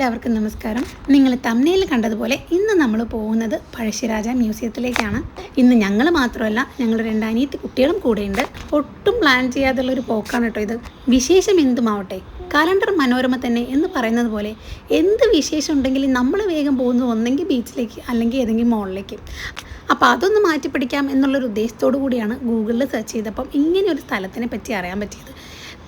എല്ലാവർക്കും നമസ്കാരം. നിങ്ങൾ തംബ്നെയിൽ കണ്ടതുപോലെ ഇന്ന് നമ്മൾ പോകുന്നത് പഴശ്ശിരാജ മ്യൂസിയത്തിലേക്കാണ്. ഇന്ന് ഞങ്ങൾ മാത്രമല്ല, ഞങ്ങളുടെ 2 അനിയത്തി കുട്ടികളും കൂടെയുണ്ട്. ഒട്ടും പ്ലാൻ ചെയ്യാതുള്ളൊരു പോക്കാണ് കേട്ടോ ഇത്. വിശേഷം എന്തുമാവട്ടെ, കാലണ്ടർ മനോരമ തന്നെ എന്ന് പറയുന്നത് പോലെ എന്ത് വിശേഷം ഉണ്ടെങ്കിലും നമ്മൾ വേഗം പോകുന്നത് ഒന്നെങ്കിൽ ബീച്ചിലേക്ക് അല്ലെങ്കിൽ ഏതെങ്കിലും മോളിലേക്ക്. അപ്പോൾ അതൊന്ന് മാറ്റി പിടിക്കാം എന്നുള്ളൊരു ഉദ്ദേശത്തോടു കൂടിയാണ് ഗൂഗിളിൽ സെർച്ച് ചെയ്തപ്പം ഇങ്ങനെ ഒരു സ്ഥലത്തിനെ പറ്റി അറിയാൻ പറ്റിയത്.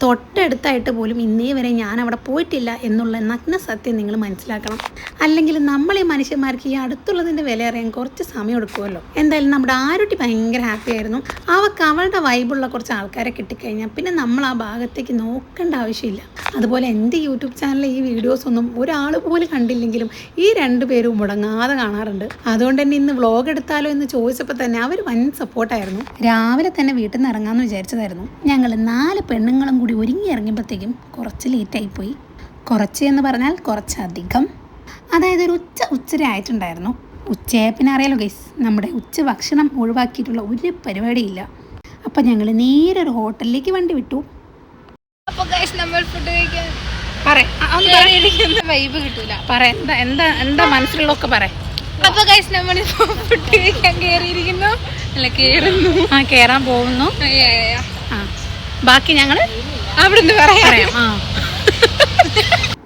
തൊട്ടടുത്തായിട്ട് പോലും ഇന്നേ വരെ ഞാൻ അവിടെ പോയിട്ടില്ല എന്നുള്ള നഗ്ന സത്യം നിങ്ങൾ മനസ്സിലാക്കണം. അല്ലെങ്കിൽ നമ്മൾ ഈ മനുഷ്യന്മാർക്ക് ഈ അടുത്തുള്ളതിൻ്റെ വില അറിയാൻ കുറച്ച് സമയം എടുക്കുമല്ലോ. എന്തായാലും നമ്മുടെ ആരുട്ടി ഭയങ്കര ഹാപ്പി ആയിരുന്നു. അവളുടെ വൈബുള്ള കുറച്ച് ആൾക്കാരെ കിട്ടിക്കഴിഞ്ഞാൽ പിന്നെ നമ്മൾ ആ ഭാഗത്തേക്ക് നോക്കേണ്ട ആവശ്യമില്ല. അതുപോലെ എൻ്റെ യൂട്യൂബ് ചാനലിൽ ഈ വീഡിയോസ് ഒന്നും ഒരാൾ പോലും കണ്ടില്ലെങ്കിലും ഈ 2 പേരും മുടങ്ങാതെ കാണാറുണ്ട്. അതുകൊണ്ട് തന്നെ ഇന്ന് വ്ളോഗ് എടുത്താലോ എന്ന് ചോദിച്ചപ്പോൾ തന്നെ അവർ വൻ സപ്പോർട്ടായിരുന്നു. രാവിലെ തന്നെ വീട്ടിൽ നിന്ന് ഇറങ്ങാമെന്ന് വിചാരിച്ചതായിരുന്നു. ഞങ്ങൾ 4 പെണ്ണുങ്ങളും കൂടി ഒരുങ്ങി ഇറങ്ങിയപ്പോഴത്തേക്കും കുറച്ച് ലേറ്റായിപ്പോയി. കുറച്ച് എന്ന് പറഞ്ഞാൽ കുറച്ചധികം. അതായത് ഒരു ഉച്ചര ആയിട്ടുണ്ടായിരുന്നു. ഉച്ചയായ പിന്നെ അറിയാലോ ഗൈസ്, നമ്മുടെ ഭക്ഷണം ഒഴിവാക്കിയിട്ടുള്ള ഒരു പരിപാടിയില്ല. അപ്പം ഞങ്ങൾ നേരെ ഒരു ഹോട്ടലിലേക്ക് വണ്ടി വിട്ടു. അപ്പോൾ ഗൈസ് നമ്മൾ ഫുഡ് കഴിക്കാൻ വൈബ് കിട്ടൂല. എന്താ മനസ്സിലുള്ളതൊക്കെ പറയാം. അപ്പോൾ ഗൈസ് നമ്മൾ ഫുഡ് കഴിക്കാൻ കയറിയിരിക്കുന്നു. അല്ല കയറുന്നു, കയറാൻ പോകുന്നു. ബാക്കി ഞങ്ങൾ അവിടെ നിന്ന് പറയാം.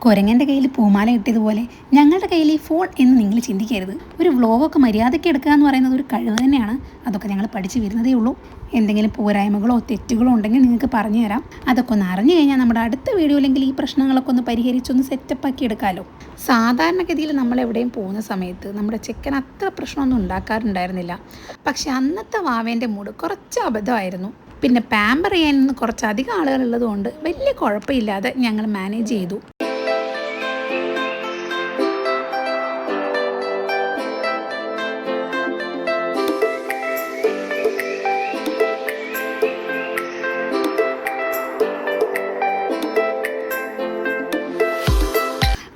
കുരങ്ങൻ്റെ കയ്യിൽ പൂമാല കിട്ടിയതുപോലെ ഞങ്ങളുടെ കയ്യിൽ ഈ ഫോൺ എന്ന് നിങ്ങൾ ചിന്തിക്കരുത്. ഒരു വ്ളോഗൊക്കെ മര്യാദയ്ക്ക് എടുക്കുക എന്ന് പറയുന്നത് ഒരു കഴിവ് തന്നെയാണ്. അതൊക്കെ ഞങ്ങൾ പഠിച്ചു വരുന്നതേ ഉള്ളൂ. എന്തെങ്കിലും പോരായ്മകളോ തെറ്റുകളോ ഉണ്ടെങ്കിൽ നിങ്ങൾക്ക് പറഞ്ഞു തരാം. അതൊക്കെ ഒന്ന് അറിഞ്ഞു കഴിഞ്ഞാൽ നമ്മുടെ അടുത്ത വീഡിയോയിലെങ്കിൽ ഈ പ്രശ്നങ്ങളൊക്കെ ഒന്ന് പരിഹരിച്ചൊന്ന് സെറ്റപ്പാക്കി എടുക്കാമല്ലോ. സാധാരണഗതിയിൽ നമ്മൾ എവിടെയും പോകുന്ന സമയത്ത് നമ്മുടെ ചെക്കൻ അത്ര പ്രശ്നമൊന്നും ഉണ്ടാക്കാറുണ്ടായിരുന്നില്ല. പക്ഷെ അന്നത്തെ വാവേൻ്റെ മൂഡ് കുറച്ച് അബദ്ധമായിരുന്നു. പിന്നെ പാമ്പർ ചെയ്യാൻ കുറച്ചധികം ആളുകളുള്ളത് കൊണ്ട് വലിയ കുഴപ്പമില്ലാതെ ഞങ്ങൾ മാനേജ് ചെയ്തു.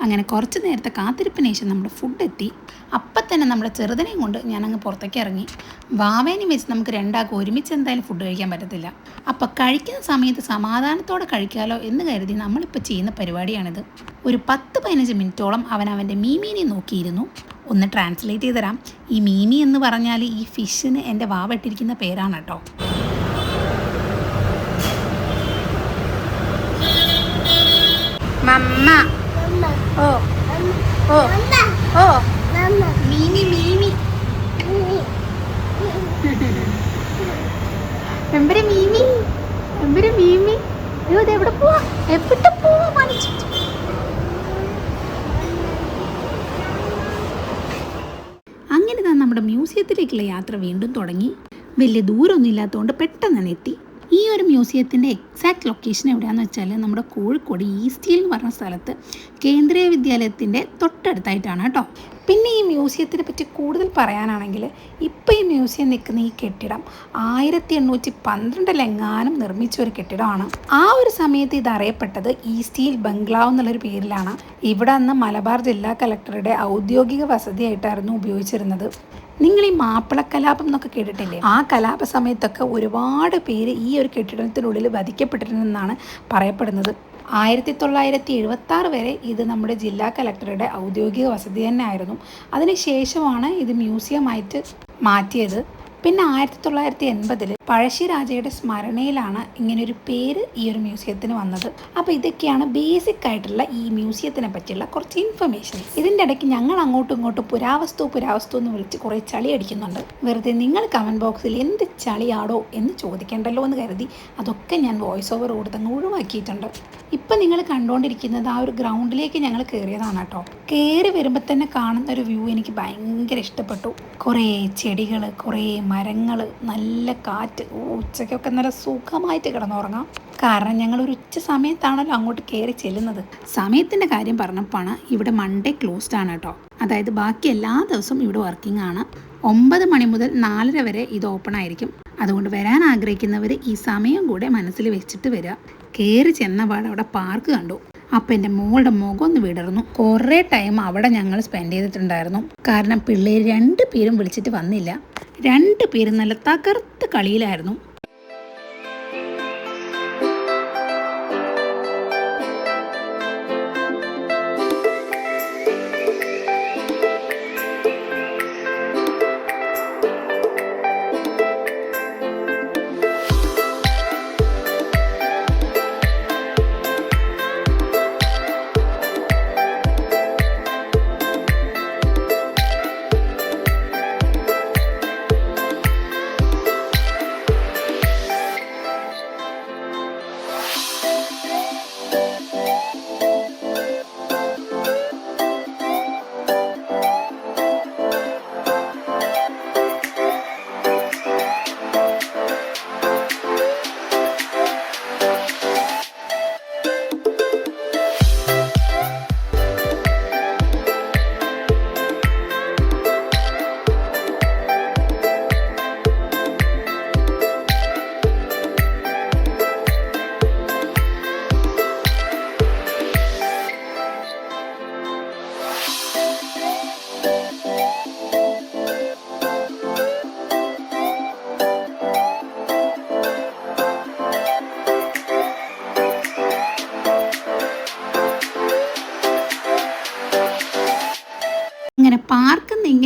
അങ്ങനെ കുറച്ച് നേരത്തെ കാത്തിരിപ്പിന് ശേഷം നമ്മുടെ ഫുഡ് എത്തി. അപ്പം തന്നെ നമ്മുടെ ചെറുതിനെയും കൊണ്ട് ഞാനങ്ങ് പുറത്തേക്ക് ഇറങ്ങി. വാവേനെയും വെച്ച് നമുക്ക് 2 ആൾക്ക് ഒരുമിച്ച് എന്തായാലും ഫുഡ് കഴിക്കാൻ പറ്റത്തില്ല. അപ്പം കഴിക്കുന്ന സമയത്ത് സമാധാനത്തോടെ കഴിക്കാമല്ലോ എന്ന് കരുതി നമ്മളിപ്പോൾ ചെയ്യുന്ന പരിപാടിയാണിത്. ഒരു 10-15 മിനിറ്റോളം അവൻ്റെ മീമീനെ നോക്കിയിരുന്നു. ഒന്ന് ട്രാൻസ്ലേറ്റ് ചെയ്ത് തരാം. ഈ മീമി എന്ന് പറഞ്ഞാൽ ഈ ഫിഷിന് എൻ്റെ വാവട്ടിരിക്കുന്ന പേരാണ് കേട്ടോ. മമ്മ ഓ ഓ ഓ മീമി മീമി എമ്പര് മീമി അയ്യോ എവിടെ പോവാ അങ്ങനെ തന്നെ നമ്മുടെ മ്യൂസിയത്തിലേക്കുള്ള യാത്ര വീണ്ടും തുടങ്ങി. വലിയ ദൂരമൊന്നും ഇല്ലാത്തതുകൊണ്ട് പെട്ടെന്ന് തന്നെ എത്തി. ഈ ഒരു മ്യൂസിയത്തിൻ്റെ എക്സാക്ട് ലൊക്കേഷൻ എവിടെയാണെന്ന് വെച്ചാൽ നമ്മുടെ കോഴിക്കോട് ഈസ്റ്റീൽ എന്ന് പറഞ്ഞ സ്ഥലത്ത് കേന്ദ്രീയ വിദ്യാലയത്തിൻ്റെ തൊട്ടടുത്തായിട്ടാണ് കേട്ടോ. പിന്നെ ഈ മ്യൂസിയത്തിനെ പറ്റി കൂടുതൽ പറയാനാണെങ്കിൽ ഇപ്പോൾ ഈ മ്യൂസിയം നിൽക്കുന്ന ഈ കെട്ടിടം 1812 നിർമ്മിച്ച ഒരു കെട്ടിടമാണ്. ആ ഒരു സമയത്ത് ഇത് അറിയപ്പെട്ടത് ഈസ്റ്റീൽ ബംഗ്ലാവ് എന്നുള്ളൊരു പേരിലാണ്. ഇവിടെ അന്ന് മലബാർ ജില്ലാ കളക്ടറുടെ ഔദ്യോഗിക വസതിയായിട്ടായിരുന്നു ഉപയോഗിച്ചിരുന്നത്. നിങ്ങൾ ഈ മാപ്പിള കലാപം എന്നൊക്കെ കേട്ടിട്ടില്ലേ? ആ കലാപ സമയത്തൊക്കെ ഒരുപാട് പേര് ഈ ഒരു കെട്ടിടത്തിനുള്ളിൽ വധിക്കപ്പെട്ടിരുന്നെന്നാണ് പറയപ്പെടുന്നത്. 1976 വരെ ഇത് നമ്മുടെ ജില്ലാ കളക്ടറുടെ ഔദ്യോഗിക വസതി തന്നെ ആയിരുന്നു. അതിനുശേഷമാണ് ഇത് മ്യൂസിയമായിട്ട് മാറ്റിയത്. പിന്നെ 1980 പഴശ്ശിരാജയുടെ സ്മരണയിലാണ് ഇങ്ങനൊരു പേര് ഈ ഒരു മ്യൂസിയത്തിന് വന്നത്. അപ്പോൾ ഇതൊക്കെയാണ് ബേസിക് ആയിട്ടുള്ള ഈ മ്യൂസിയത്തിനെ പറ്റിയുള്ള കുറച്ച് ഇൻഫർമേഷൻ. ഇതിൻ്റെ ഇടയ്ക്ക് ഞങ്ങൾ അങ്ങോട്ടും ഇങ്ങോട്ടും പുരാവസ്തു എന്ന് വിളിച്ച് കുറേ ചളി അടിക്കുന്നുണ്ട്. വെറുതെ നിങ്ങൾ കമൻറ്റ് ബോക്സിൽ എന്ത് ചളിയാടോ എന്ന് ചോദിക്കേണ്ടല്ലോ എന്ന് കരുതി അതൊക്കെ ഞാൻ വോയിസ് ഓവർ കൊടുത്തങ്ങ് ഒഴിവാക്കിയിട്ടുണ്ട്. ഇപ്പം നിങ്ങൾ കണ്ടുകൊണ്ടിരിക്കുന്നത് ആ ഒരു ഗ്രൗണ്ടിലേക്ക് ഞങ്ങൾ കയറിയതാണ് കേട്ടോ. കയറി വരുമ്പോൾ തന്നെ കാണുന്ന ഒരു വ്യൂ എനിക്ക് ഭയങ്കര ഇഷ്ടപ്പെട്ടു. കുറേ ചെടികൾ, കുറേ മരങ്ങൾ, നല്ല കാറ്റ്. ഉച്ചയ്ക്കൊക്കെ നല്ല സുഖമായിട്ട് കിടന്നുറങ്ങാം. കാരണം ഞങ്ങൾ ഒരു ഉച്ച സമയത്താണല്ലോ അങ്ങോട്ട് കയറി ചെല്ലുന്നത്. സമയത്തിൻ്റെ കാര്യം പറഞ്ഞപ്പോഴാണ് ഇവിടെ മൺഡേ ക്ലോസ്ഡ് ആണ് കേട്ടോ. അതായത് ബാക്കി എല്ലാ ദിവസവും ഇവിടെ വർക്കിംഗ് ആണ്. 9 മണി മുതൽ 4:30 വരെ ഇത് ഓപ്പൺ ആയിരിക്കും. അതുകൊണ്ട് വരാൻ ആഗ്രഹിക്കുന്നവർ ഈ സമയം കൂടെ മനസ്സിൽ വെച്ചിട്ട് വരിക. കയറി ചെന്നപാട് അവിടെ പാർക്ക് കണ്ടു. അപ്പം എൻ്റെ മോളുടെ മുഖം ഒന്ന് വിടർന്നു. കുറേ ടൈം അവിടെ ഞങ്ങൾ സ്പെൻഡ് ചെയ്തിട്ടുണ്ടായിരുന്നു. കാരണം പിള്ളേർ 2 പേരും വിളിച്ചിട്ട് വന്നില്ല. 2 പേരും നല്ല തകർത്ത കളിയിലായിരുന്നു.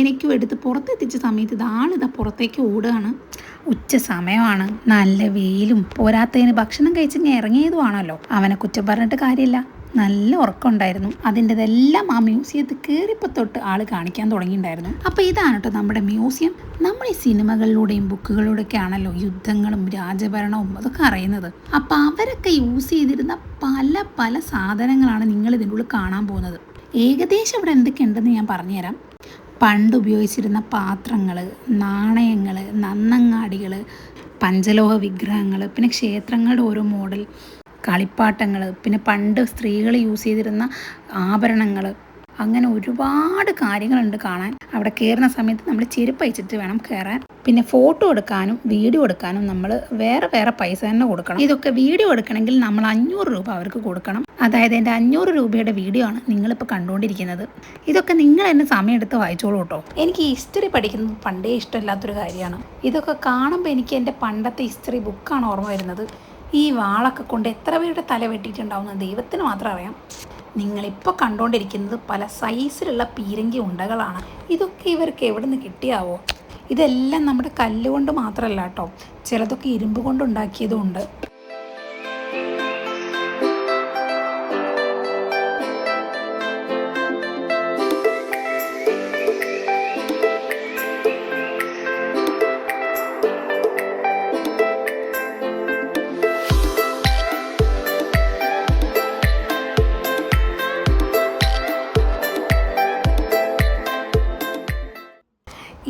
എങ്ങനെയൊക്കെയോ എടുത്ത് പുറത്തെത്തിച്ച സമയത്ത് ഇതാളിതാ പുറത്തേക്ക് ഓടുകയാണ്. ഉച്ച സമയമാണ്, നല്ല വെയിലും പോരാത്തതിന് ഭക്ഷണം കഴിച്ചിങ്ങനെ ഇറങ്ങിയതുമാണല്ലോ. അവനെ കുറ്റം പറഞ്ഞിട്ട് കാര്യമില്ല, നല്ല ഉറക്കമുണ്ടായിരുന്നു. അതിൻ്റെതെല്ലാം ആ മ്യൂസിയത്തിൽ കയറിയപ്പോൾ തൊട്ട് ആൾ കാണിക്കാൻ തുടങ്ങിയിട്ടുണ്ടായിരുന്നു. അപ്പോൾ ഇതാണ് കേട്ടോ നമ്മുടെ മ്യൂസിയം. നമ്മൾ ഈ സിനിമകളിലൂടെയും ബുക്കുകളിലൂടെയൊക്കെ ആണല്ലോ യുദ്ധങ്ങളും രാജഭരണവും അതൊക്കെ അറിയുന്നത്. അപ്പോൾ അവരൊക്കെ യൂസ് ചെയ്തിരുന്ന പല പല സാധനങ്ങളാണ് നിങ്ങൾ ഇതിൻ്റെ ഉള്ളിൽ കാണാൻ പോകുന്നത്. ഏകദേശം ഇവിടെ എന്തൊക്കെയുണ്ടെന്ന് ഞാൻ പറഞ്ഞുതരാം. പണ്ട് ഉപയോഗിച്ചിരുന്ന പാത്രങ്ങൾ, നാണയങ്ങൾ, നന്നങ്ങാടികൾ, പഞ്ചലോഹ വിഗ്രഹങ്ങൾ, പിന്നെ ക്ഷേത്രങ്ങളുടെ ഓരോ മോഡൽ കളിപ്പാട്ടങ്ങൾ, പിന്നെ പണ്ട് സ്ത്രീകൾ യൂസ് ചെയ്തിരുന്ന ആഭരണങ്ങൾ, അങ്ങനെ ഒരുപാട് കാര്യങ്ങളുണ്ട് കാണാൻ. അവിടെ കയറുന്ന സമയത്ത് നമ്മൾ ചെരുപ്പ് അയച്ചിട്ട് വേണം കയറാൻ. പിന്നെ ഫോട്ടോ എടുക്കാനും വീഡിയോ എടുക്കാനും നമ്മൾ വേറെ വേറെ പൈസ തന്നെ കൊടുക്കണം. ഇതൊക്കെ വീഡിയോ എടുക്കണമെങ്കിൽ നമ്മൾ 500 രൂപ അവർക്ക് കൊടുക്കണം. അതായത് എൻ്റെ 500 രൂപയുടെ വീഡിയോ ആണ് നിങ്ങളിപ്പോൾ കണ്ടുകൊണ്ടിരിക്കുന്നത്. ഇതൊക്കെ നിങ്ങൾ എന്നെ സമയമെടുത്ത് വായിച്ചോളൂ കേട്ടോ. എനിക്ക് ഹിസ്റ്ററി പഠിക്കുന്നത് പണ്ടേ ഇഷ്ടമില്ലാത്തൊരു കാര്യമാണ്. ഇതൊക്കെ കാണുമ്പോൾ എനിക്ക് എൻ്റെ പണ്ടത്തെ ഹിസ്റ്ററി ബുക്കാണ് ഓർമ്മ വരുന്നത്. ഈ വാളൊക്കെ കൊണ്ട് എത്ര പേരുടെ തല വെട്ടിയിട്ടുണ്ടാവുന്ന ദൈവത്തിന് മാത്രം അറിയാം. നിങ്ങളിപ്പോൾ കണ്ടുകൊണ്ടിരിക്കുന്നത് പല സൈസിലുള്ള പീരങ്കി ഉണ്ടകളാണ്. ഇതൊക്കെ ഇവർക്ക് എവിടെ നിന്ന് കിട്ടിയാവോ? ഇതെല്ലാം നമ്മുടെ കല്ലുകൊണ്ട് മാത്രമല്ല കേട്ടോ, ചിലതൊക്കെ ഇരുമ്പ് കൊണ്ട് ഉണ്ടാക്കിയതും ഉണ്ട്.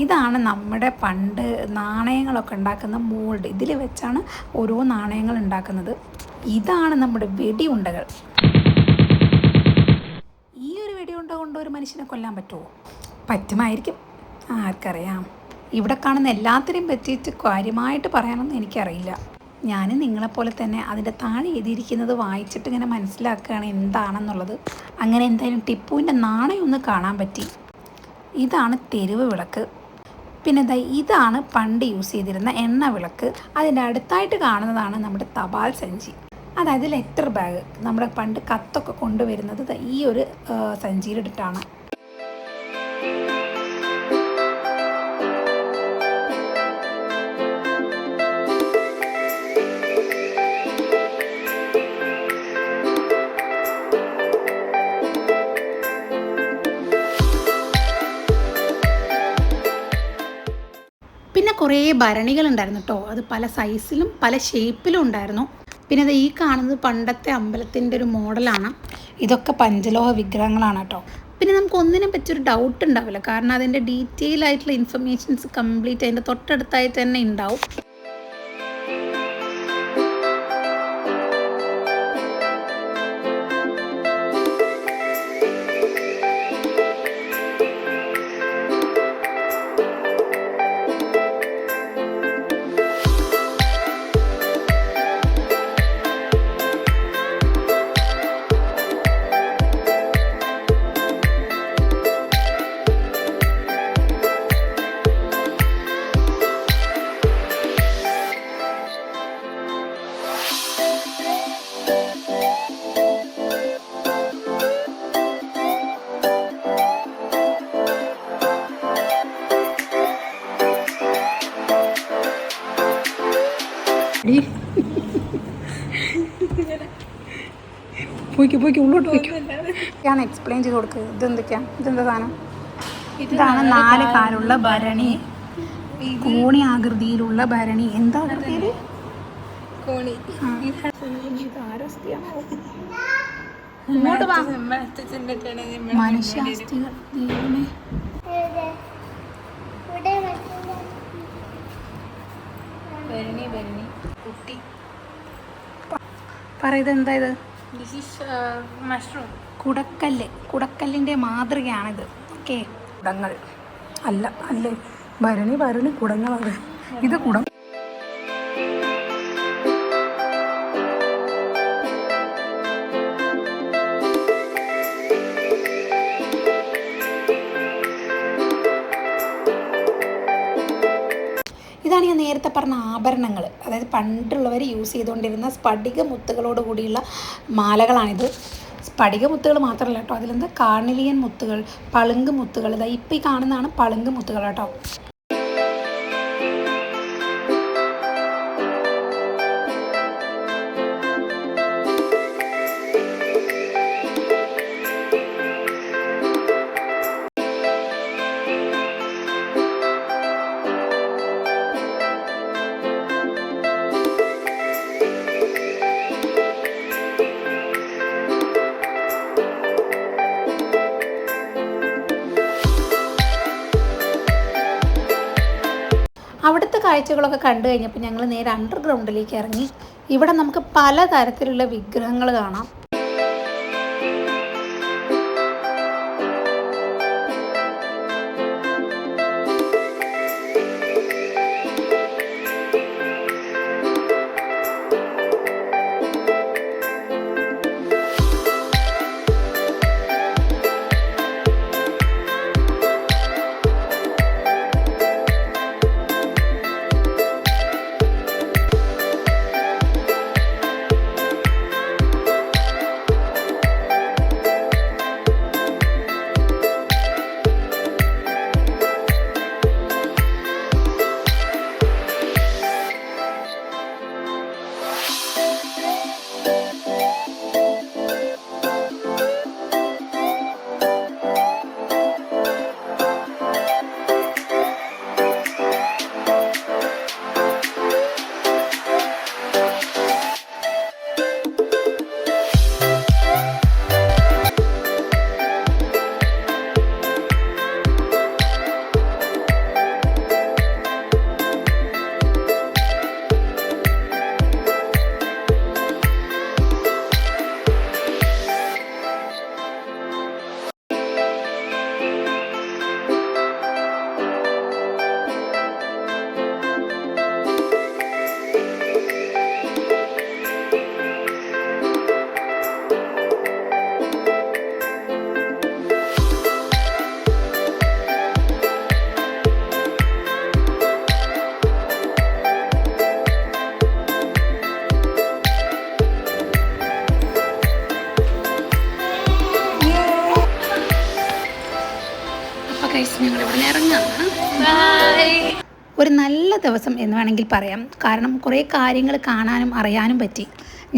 ഇതാണ് നമ്മുടെ പണ്ട് നാണയങ്ങളൊക്കെ ഉണ്ടാക്കുന്ന മോൾഡ്. ഇതിൽ വെച്ചാണ് ഓരോ നാണയങ്ങൾ ഉണ്ടാക്കുന്നത്. ഇതാണ് നമ്മുടെ വെടിയുണ്ടകൾ. ഈ ഒരു വെടിയുണ്ട കൊണ്ട് ഒരു മനുഷ്യനെ കൊല്ലാൻ പറ്റുമോ? പറ്റുമായിരിക്കും, ആർക്കറിയാം. ഇവിടെ കാണുന്ന എല്ലാത്തിനെയും പറ്റിയിട്ട് കാര്യമായിട്ട് പറയാനൊന്നും എനിക്കറിയില്ല. ഞാൻ നിങ്ങളെപ്പോലെ തന്നെ അതിൻ്റെ താഴെ എഴുതിയിരിക്കുന്നത് വായിച്ചിട്ട് ഇങ്ങനെ മനസ്സിലാക്കുകയാണ് എന്താണെന്നുള്ളത്. അങ്ങനെ എന്തായാലും ടിപ്പുവിൻ്റെ നാണയം ഒന്ന് കാണാൻ പറ്റി. ഇതാണ് തെരുവ് വിളക്ക്. പിന്നെ ഇതാണ് പണ്ട് യൂസ് ചെയ്തിരുന്ന എണ്ണ വിളക്ക്. അതിൻ്റെ അടുത്തായിട്ട് കാണുന്നതാണ് നമ്മുടെ തപാൽ സഞ്ചി, അതായത് ലെറ്റർ ബാഗ്. നമ്മുടെ പണ്ട് കത്തൊക്കെ കൊണ്ടുവരുന്നത് ഈ ഒരു സഞ്ചിയിലിട്ടിട്ടാണ്. പിന്നെ കുറേ ഭരണികളുണ്ടായിരുന്നു കേട്ടോ. അത് പല സൈസിലും പല ഷേപ്പിലും ഉണ്ടായിരുന്നു. പിന്നെ അത് ഈ കാണുന്നത് പണ്ടത്തെ അമ്പലത്തിൻ്റെ ഒരു മോഡലാണ്. ഇതൊക്കെ പഞ്ചലോഹ വിഗ്രഹങ്ങളാണ് കേട്ടോ. പിന്നെ നമുക്ക് ഒന്നിനെ പറ്റിയൊരു ഡൗട്ട് ഉണ്ടാവില്ല, കാരണം അതിൻ്റെ ഡീറ്റെയിൽ ആയിട്ടുള്ള ഇൻഫർമേഷൻസ് കംപ്ലീറ്റ് അതിൻ്റെ തൊട്ടടുത്തായിട്ട് തന്നെ ഉണ്ടാവും. പോയിക്ക് ഉള്ളോട്ട് പോയിക്കോ. ഞാൻ എക്സ്പ്ലെയിൻ ചെയ്ത് കൊടുക്കുക. ഇതെന്താ സാധനം? ഇതാണ് 4 കാലുള്ള ഭരണി, കോണി ആകൃതിയിലുള്ള ഭരണി. എന്താ ആകൃതിയില്? ഇങ്ങോട്ട് വാ. മനുഷ്യാസ്ഥികൾ. പറയുന്നത് എന്താ ഇത്? കുടക്കല്ലിൻ്റെ മാതൃകയാണിത്. ഓക്കെ, കുടങ്ങൾ അല്ലേ ഭരണി കുടങ്ങളത്. ഇത് കുടം. ഇതാണ് ഞാൻ നേരത്തെ പറഞ്ഞ ആഭരണങ്ങൾ. അതായത് പണ്ടുള്ളവർ യൂസ് ചെയ്തുകൊണ്ടിരുന്ന സ്ഫടിക മുത്തുകളോട് കൂടിയുള്ള മാലകളാണിത്. സ്ഫടിക മുത്തുകൾ മാത്രമല്ല കേട്ടോ, അതിലെന്താ കാർണിലിയൻ മുത്തുകൾ, പളുങ്ക് മുത്തുകൾ. ഇതാ ഇപ്പം ഈ കാണുന്നതാണ് പളുങ്ക് മുത്തുകൾ കേട്ടോ. അവിടുത്തെ കാഴ്ചകളൊക്കെ കണ്ടു കഴിഞ്ഞപ്പോൾ ഞങ്ങൾ നേരെ അണ്ടർഗ്രൗണ്ടിലേക്ക് ഇറങ്ങി. ഇവിടെ നമുക്ക് പലതരത്തിലുള്ള വിഗ്രഹങ്ങൾ കാണാം. ഞങ്ങളിവിടെ ഇറങ്ങാണ്. ഒരു നല്ല ദിവസം എന്ന് വേണമെങ്കിൽ പറയാം. കാരണം കുറേ കാര്യങ്ങൾ കാണാനും അറിയാനും പറ്റി.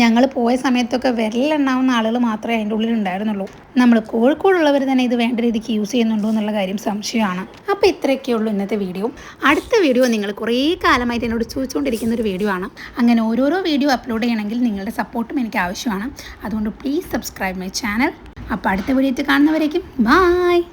ഞങ്ങൾ പോയ സമയത്തൊക്കെ വിരലെണ്ണാവുന്ന ആളുകൾ മാത്രമേ അതിൻ്റെ ഉള്ളിൽ ഉണ്ടായിരുന്നുള്ളൂ. നമ്മൾ കോഴിക്കോടുള്ളവർ തന്നെ ഇത് വേണ്ട രീതിക്ക് യൂസ് ചെയ്യുന്നുണ്ടോ എന്നുള്ള കാര്യം സംശയമാണ്. അപ്പോൾ ഇത്രയൊക്കെ ഉള്ളൂ ഇന്നത്തെ വീഡിയോ. അടുത്ത വീഡിയോ നിങ്ങൾ കുറേ കാലമായിട്ട് എന്നോട് ചോദിച്ചുകൊണ്ടിരിക്കുന്ന ഒരു വീഡിയോ ആണ്. അങ്ങനെ ഓരോരോ വീഡിയോ അപ്ലോഡ് ചെയ്യണമെങ്കിൽ നിങ്ങളുടെ സപ്പോർട്ടും എനിക്ക് ആവശ്യമാണ്. അതുകൊണ്ട് പ്ലീസ് സബ്സ്ക്രൈബ് മൈ ചാനൽ. അപ്പോൾ അടുത്ത വീഡിയോ കാണുന്നവരേക്കും ബായ്.